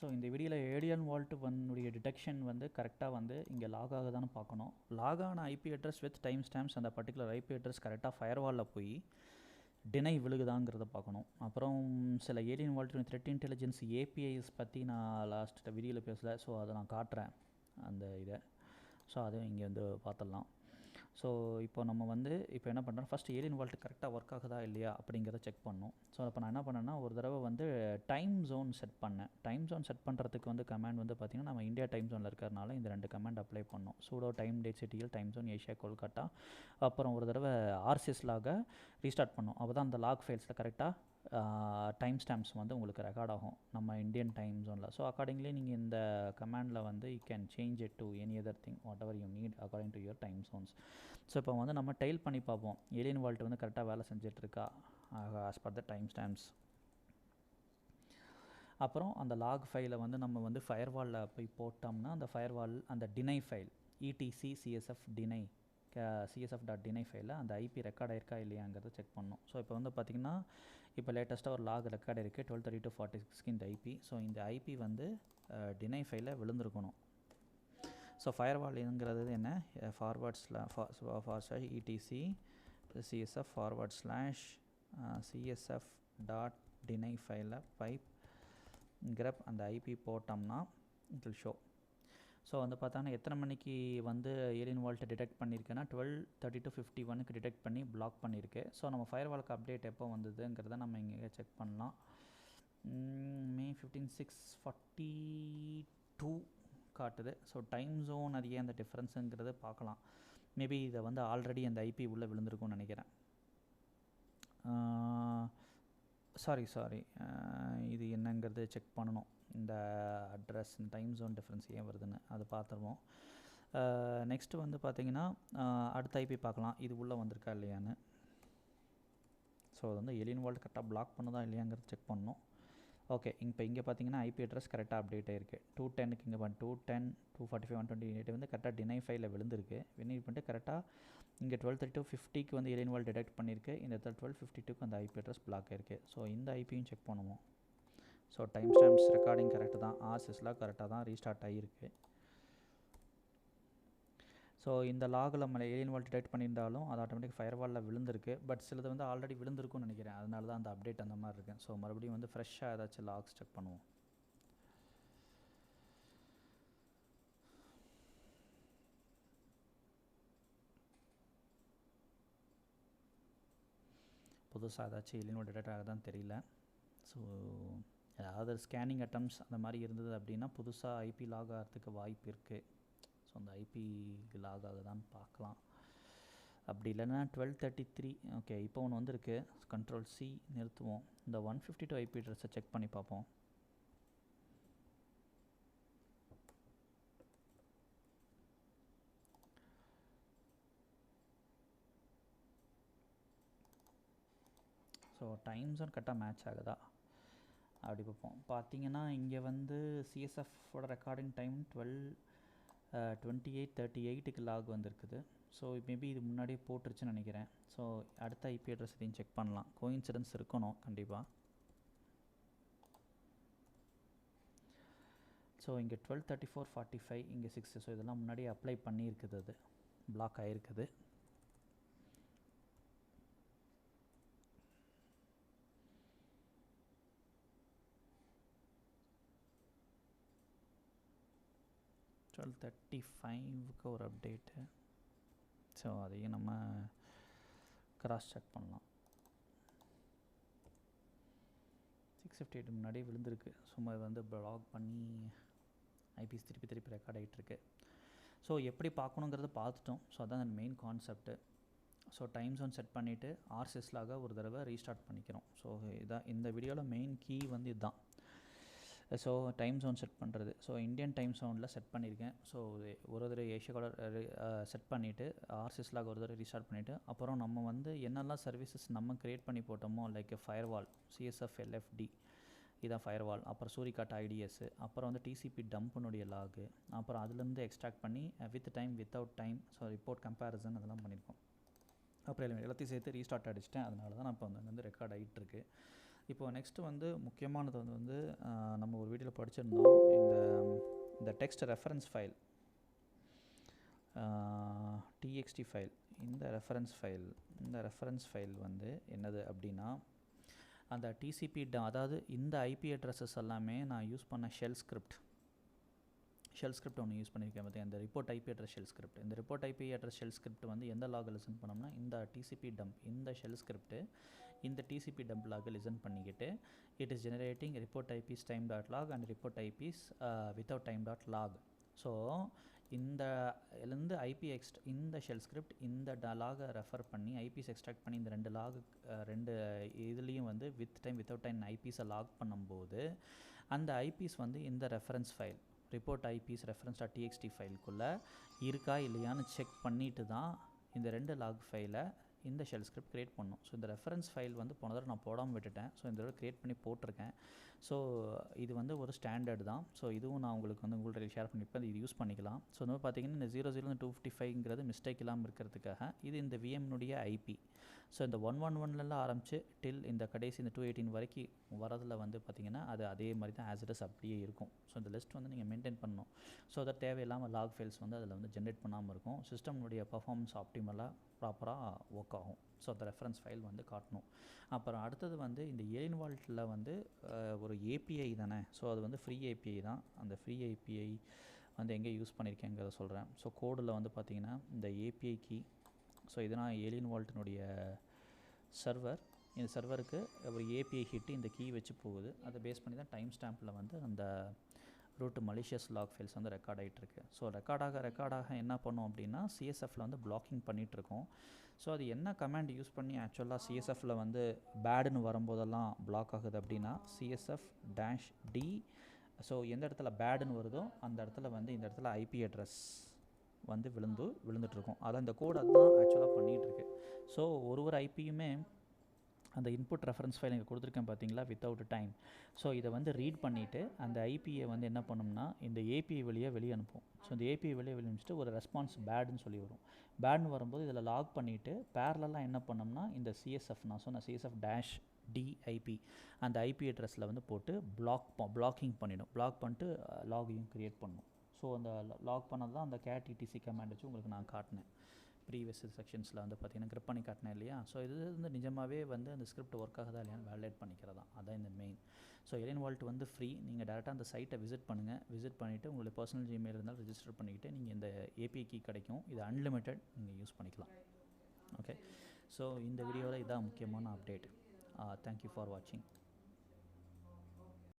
So இந்த வீடியோவில் alien Walt ஒன்னுடைய detection வந்து கரெக்டாக வந்து இங்கே லாக் ஆகுதான்னு பார்க்கணும். லாக் ஆன IP address with time stamps அந்த பர்டிகுலர் ஐபி அட்ரஸ் கரெக்டாக ஃபயர்வாலில் போய் டினை விழுகுதாங்கிறத பார்க்கணும். அப்புறம் சில AlienVault threat intelligence APIs பற்றி நான் லாஸ்ட் வீடியோவில் பேசலை. ஸோ அதை நான் காட்டுறேன் அந்த இதை. ஸோ அதையும் இங்கே வந்து பார்த்துடலாம். ஸோ இப்போ நம்ம வந்து இப்போ என்ன பண்ணுறோம், ஃபஸ்ட்டு ஏலியன் வால்ட் கரெக்டாக ஒர்க் ஆகுதா இல்லையா அப்படிங்கிறத செக் பண்ணணும். ஸோ இப்போ நான் என்ன பண்ணேன்னா ஒரு தடவை வந்து டைம் ஜோன் செட் பண்ணேன். டைம் ஜோன் செட் பண்ணுறதுக்கு வந்து கமாண்ட் வந்து பார்த்திங்கன்னா நம்ம இந்தியா டைம் ஜோனில் இருக்கிறதுனால இந்த 2 கமாண்ட் அப்ளை பண்ணோம். சூடோ டைம் டேட் சிட்டியில் டைம் ஜோன் ஏஷியா கொல்கட்டா. அப்புறம் ஒரு தடவை ஆர்சிஎஸ் லாகை ரீஸ்டார்ட் பண்ணோம். அப்போ தான் அந்த லாக் ஃபைல்ஸில் கரெக்டாக டைம் ஸ்டாம்ப்ஸ் வந்து உங்களுக்கு ரெக்கார்ட் ஆகும் நம்ம இந்தியன் டைம் ஜோனில். ஸோ அக்கார்டிங்லி நீங்கள் இந்த கமாண்டில் வந்து you can change it to any other thing what ever you need according to your time zones. So இப்போ வந்து நம்ம டெயில் பண்ணி பார்ப்போம் ஏலியன் வால்ட் வந்து கரெக்டாக வேலை செஞ்சிட்ருக்கா as per the time stamps. அப்புறம் அந்த லாக் ஃபைலை வந்து நம்ம வந்து ஃபயர்வாலில் போய் போட்டோம்னா அந்த ஃபயர்வால் அந்த டினை ஃபைல் இடிசி சிஎஸ்எஃப் டினை CSF.deny ஃபைலில் அந்த ஐபி ரெக்கார்ட் ஆயிருக்கா இல்லையாங்கிறத செக் பண்ணணும். ஸோ இப்போ வந்து பார்த்திங்கன்னா இப்போ லேட்டஸ்ட்டாக ஒரு லாக் ரெக்கார்ட் இருக்குது 1232 இந்த ஐபி. ஸோ இந்த ஐபி வந்து டினை ஃபைலில் விழுந்திருக்கணும். ஸோ ஃபயர்வால்ங்கிறது என்ன, ஃபார்வர்ட் இடிசி சிஎஸ்எஃப் /CSF.deny ஃபைலில் பைப் கிரப் அந்த ஐபி போட்டோம்னா இட் வில் ஷோ. ஸோ வந்து பார்த்தாங்கன்னா எத்தனை மணிக்கு வந்து ஏலியன் வால்ட்டை டிடெக்ட் பண்ணியிருக்கேன்னா 12:32:51 டிடெக்ட் பண்ணி பிளாக் பண்ணியிருக்கு. ஸோ நம்ம ஃபயர்வாலுக்கு அப்டேட் எப்போ வந்ததுங்கிறத நம்ம இங்கே செக் பண்ணலாம். May 15 6:42 காட்டுது. ஸோ டைம் ஜோன் அது ஏன் அந்த டிஃப்ரென்ஸுங்கிறது பார்க்கலாம். மேபி இதை வந்து ஆல்ரெடி அந்த ஐபி உள்ளே விழுந்திருக்கும்னு நினைக்கிறேன். சாரி இது என்னங்கிறது செக் பண்ணணும். இந்த அட்ரஸ் இந்த டைம் ஜோன் டிஃப்ரென்ஸ் ஏன் வருதுன்னு அது பார்த்துருவோம். நெக்ஸ்ட்டு வந்து பார்த்திங்கன்னா அடுத்த ஐபி பார்க்கலாம் இது உள்ளே வந்திருக்கா இல்லையான்னு. ஸோ அது வந்து ஏலியன் வால்ட் கரெக்டாக பிளாக் பண்ணுதா இல்லையாங்கிறது செக் பண்ணணும். ஓகே, இப்போ இங்கே பார்த்தீங்கன்னா ஐபி அட்ரஸ் கரெக்டாக அப்டேட் ஆகிருக்கு. 210க்கு இங்கே 210 245 128 வந்து கரெக்டாக டினை ஃபைலில் விழுந்திருக்கு. வினிட் பண்ணிட்டு கரெக்டாக இங்கே 12:32:50 வந்து ஏலியன் வால்ட் டிடெக்ட் பண்ணியிருக்கு. இந்த 12:52 அந்த ஐபி அட்ரஸ் பிளாக் ஆகிருக்கு. ஸோ இந்த ஐபியும் செக் பண்ணுவோம். So time stamps recording correct தான், ஆர்சிஎஸ்லாம் கரெக்டாக தான் ரீஸ்டார்ட் ஆகிருக்கு. ஸோ இந்த லாகில் நம்ம ஏலியன் வால்ட் டிடெக்ட் பண்ணியிருந்தாலும் அது ஆட்டோமேட்டிக் ஃபயர்வாலில் விழுந்திருக்கு. பட் சிலது வந்து ஆல்ரெடி விழுந்திருக்கும்னு நினைக்கிறேன். அதனால தான் அந்த அப்டேட் அந்த மாதிரி இருக்குது. ஸோ மறுபடியும் வந்து ஃப்ரெஷ்ஷாக ஏதாச்சும் லாக்ஸ் செக் பண்ணுவோம். புதுசாக ஏதாச்சும் ஏலியன் வால்ட் டிடெக்ட் ஆகுதான்னு தெரியல. ஸோ ஏதாவது ஸ்கேனிங் அட்டம்ஸ் அந்த மாதிரி இருந்தது அப்படின்னா புதுசாக ஐபி லாக் ஆகிறதுக்கு வாய்ப்பு இருக்குது. ஸோ அந்த ஐபி லாக் ஆகுதான்னு பார்க்கலாம். அப்படி இல்லைன்னா 12:33 ஓகே இப்போ ஒன்று வந்திருக்கு. Ctrl+C நிறுத்துவோம். இந்த 152 ஐபி அட்ரஸை செக் பண்ணி பார்ப்போம். ஸோ டைம் ஜோன் கரெக்டாக மேட்ச் ஆகுதா அப்படி பார்ப்போம். பார்த்தீங்கன்னா இங்கே வந்து சிஎஸ்எஃபோட ரெக்கார்டிங் டைம் 12:28:38 லாக் வந்திருக்குது. ஸோ மேபி இது முன்னாடியே போட்டுருச்சுன்னு நினைக்கிறேன். ஸோ அடுத்த ஐபி அட்ரஸ் இதையும் செக் பண்ணலாம். கோஇன்சிடன்ஸ் இருக்கணும் கண்டிப்பாக. ஸோ இங்கே 12:34:45 இங்கே 6. ஸோ இதெல்லாம் முன்னாடியே அப்ளை பண்ணியிருக்குது, அது பிளாக் ஆகிருக்குது. டுவெல் 12:35க்கு ஒரு அப்டேட்டு. ஸோ அதையும் நம்ம கிராஸ் செக் பண்ணலாம். 6:58 முன்னாடியே விழுந்திருக்கு. சும்மா இது வந்து பிளாக் பண்ணி ஐபிஎஸ் திருப்பி ரெக்கார்ட் ஆகிட்டுருக்கு. ஸோ எப்படி பார்க்கணுங்கிறத பார்த்துட்டோம். ஸோ அதான் அந்த main concept. So time zone set பண்ணிவிட்டு ஆர்சிஎஸ்லாக ஒரு தடவை ரீஸ்டார்ட் பண்ணிக்கிறோம். ஸோ இதான் இந்த வீடியோவில் மெயின் கீ வந்து இதுதான். ஸோ டைம் ஜோன் செட் பண்ணுறது. ஸோ இந்தியன் டைம் ஜோனில் செட் பண்ணியிருக்கேன். ஸோ ஒரு தடவை ஏஷியா கலர் செட் பண்ணிவிட்டு ஆர்சிஎஸ்லாக ஒரு தடவை ரீஸ்டார்ட் பண்ணிவிட்டு அப்புறம் நம்ம வந்து என்னெல்லாம் சர்வீசஸ் நம்ம க்ரியேட் பண்ணி போட்டோமோ லைக் ஃபயர்வால் CSF LFD இதான் ஃபயர்வால், அப்புறம் சூரிகாட் ஐடிஎஸ், அப்புறம் வந்து டிசிபி டம்ப்னுடைய லாகு, அப்புறம் அதுலேருந்து எக்ஸ்ட்ராக்ட் பண்ணி with time without time so report comparison அதெல்லாம் பண்ணியிருக்கோம். அப்புறம் எல்லாத்தையும் சேர்த்து ரீஸ்டார்ட் அடிச்சிட்டேன். அதனால தான் நான் இப்போ வந்து ரெக்கார்ட் ஆகிட்டுருக்கு. இப்போ நெக்ஸ்ட்டு வந்து முக்கியமானது வந்து நம்ம ஒரு வீடியோவில் படிச்சிருந்தோம், இந்த text reference file, txt file. இந்த ரெஃபரன்ஸ் ஃபைல் வந்து என்னது அப்படின்னா, அந்த டிசிபி அதாவது இந்த ஐபி அட்ரஸஸ் எல்லாமே நான் யூஸ் பண்ண ஷெல் ஸ்கிரிப்ட் ஒன்று யூஸ் பண்ணியிருக்கேன். பார்த்திங்க, இந்த report IP address shell script. இந்த report IP address shell script வந்து எந்த லாக் லிசன் பண்ணோம்னா, இந்த டிசிபி டம்ப், இந்த ஷெல் ஸ்கிரிப்ட் இந்த டிசிபி டம்ப் லாக் லிசன் பண்ணிக்கிட்டு it is generating report IPs time dot log and report IPs without time dot log. So இருந்து இந்த shell script இந்த லாகை ரெஃபர் பண்ணி ஐபிஸ் எக்ஸ்ட்ராக்ட் பண்ணி இந்த ரெண்டு இதுலேயும் வந்து வித் டைம் வித்தவுட் டைம் ஐபிஸை லாக் பண்ணும்போது அந்த ஐபிஸ் வந்து இந்த reference file report IPs reference.txt ஃபைலுக்குள்ளே இருக்கா இல்லையான்னு செக் பண்ணிட்டு தான் இந்த ரெண்டு லாக் ஃபைலை இந்த ஷெல் ஸ்கிரிப்ட் க்ரியேட் பண்ணணும். ஸோ இந்த ரெஃபரன்ஸ் ஃபைல் வந்து போன தடவை நான் போடாமல் விட்டுட்டேன். ஸோ இந்த தடவை க்ரியேட் பண்ணி போட்டிருக்கேன். ஸோ இது வந்து ஒரு ஸ்டாண்டர்ட் தான். ஸோ இதுவும் நான் உங்களுக்கு வந்து உங்கள்கிட்ட ஷேர் பண்ணிப்பேன், இது யூஸ் பண்ணிக்கலாம். ஸோ இந்த மாதிரி பார்த்தீங்கன்னா இந்த 00-255 மிஸ்டேக் இல்லாமல் இருக்கிறதுக்காக இது இந்த விஎம்னுடைய ஐபி. ஸோ இந்த 111 ஆரம்பித்து டில் இந்த கடைசி இந்த 218 வரைக்கும் வரதில் வந்து பார்த்திங்கன்னா அது அதே மாதிரி தான் ஆஸ் இட் இஸ் அப்படியே இருக்கும். ஸோ இந்த லிஸ்ட் வந்து நீங்கள் மெயின்டைன் பண்ணணும். ஸோ அதை தேவையில்லாமல் லாக் ஃபைல்ஸ் வந்து அதில் வந்து ஜென்ரேட் பண்ணாமல் இருக்கும். சிஸ்டம்னுடைய பர்ஃபார்மன்ஸ் ஆப்டிமலாக ப்ராப்பராக ஒர்க் ஆகும். ஸோ அந்த ரெஃபரன்ஸ் ஃபைல் வந்து காட்டணும். அப்புறம் அடுத்தது வந்து இந்த ஏலியன் வால்ட்டில் வந்து ஒரு ஏபிஐ தானே. ஸோ அது வந்து ஃப்ரீ ஏபிஐ தான். அந்த ஃப்ரீ ஏபிஐ வந்து எங்கே யூஸ் பண்ணியிருக்கேங்கிறத சொல்கிறேன். ஸோ கோடில் வந்து பார்த்திங்கன்னா இந்த ஏபிஐ கீ, ஸோ இதனால் ஏலியன் வால்ட்டினுடைய சர்வர், இந்த சர்வருக்கு ஒரு ஏபிஐ ஹிட்டு இந்த கீ வச்சு போகுது. அதை பேஸ் பண்ணி தான் டைம் ஸ்டாம்பில் வந்து அந்த ரூட் மலிஷியஸ் லாக் ஃபைல்ஸ் வந்து ரெக்கார்ட் ஆகிட்டுருக்கு. ஸோ ரெக்கார்டாக என்ன பண்ணோம் அப்படின்னா சிஎஸ்எஃப்பில் வந்து பிளாக்கிங் பண்ணிகிட்ருக்கோம். ஸோ அது என்ன கமாண்ட் யூஸ் பண்ணி ஆக்சுவலாக சிஎஸ்எஃப்பில் வந்து பேடுன்னு வரும்போதெல்லாம் பிளாக் ஆகுது அப்படின்னா CSF-D. ஸோ எந்த இடத்துல பேடுன்னு வருதோ அந்த இடத்துல வந்து இந்த இடத்துல ஐபி அட்ரஸ் வந்து விழுந்துட்டுருக்கும். அதான் இந்த கோட் அதுதான் ஆக்சுவலாக பண்ணிகிட்ருக்கு. ஸோ ஒரு ஐபியுமே அந்த இன்புட் ரெஃபரன்ஸ் ஃபைல் இங்கே கொடுத்துருக்கேன் பார்த்தீங்களா, வித்தவுட் டைம். ஸோ இதை வந்து ரீட் பண்ணிவிட்டு அந்த ஐபியை வந்து என்ன பண்ணோம்னா இந்த ஏபிஐ வெளியே அனுப்பும். ஸோ இந்த ஏபிஐ வெளியே அனுப்பிச்சிட்டு ஒரு ரெஸ்பான்ஸ் பேடுன்னு சொல்லி வரும். பேடுன்னு வரும்போது இதில் லாக் பண்ணிவிட்டு பேரலாக என்ன பண்ணோம்னா இந்த சிஎஸ்எஃப் நான் சொன்ன CSF-D ஐபி அந்த ஐபி அட்ரஸில் வந்து போட்டு பிளாக்கிங் பண்ணிடும். பிளாக் பண்ணிட்டு லாகையும் க்ரியேட் பண்ணும். ஸோ அந்த லாக் பண்ணது தான் அந்த கேட் இடிசி கமாண்ட் வச்சு உங்களுக்கு நான் காட்டினேன் ப்ரீவியஸ் செக்ஷன்ஸில் வந்து பார்த்தீங்கன்னா கிரிப் பண்ணி காட்டினேன் இல்லையா. ஸோ இது வந்து நிஜமாகவே வந்து அந்த ஸ்கிரிப்ட் ஒர்க் ஆகுதா இல்லையான்னு வேலிடேட் பண்ணிக்கிறதா, அதான் இந்த மெயின். ஸோ ஏலியன் வால்ட் வந்து ஃப்ரீ. நீங்கள் டேரெக்டாக அந்த சைட்டை விசிட் பண்ணுங்கள். விசிட் பண்ணிவிட்டு உங்களுடைய பர்சனல் ஜிமெயில் இருந்தாலும் ரெஜிஸ்டர் பண்ணிக்கிட்டு நீங்கள் இந்த ஏபிஐ கீ கிடைக்கும். இது அன்லிமிட்டெட், நீங்கள் யூஸ் பண்ணிக்கலாம். ஓகே, ஸோ இந்த வீடியோவில் இதான் முக்கியமான அப்டேட். தேங்க்யூ ஃபார் வாட்சிங்.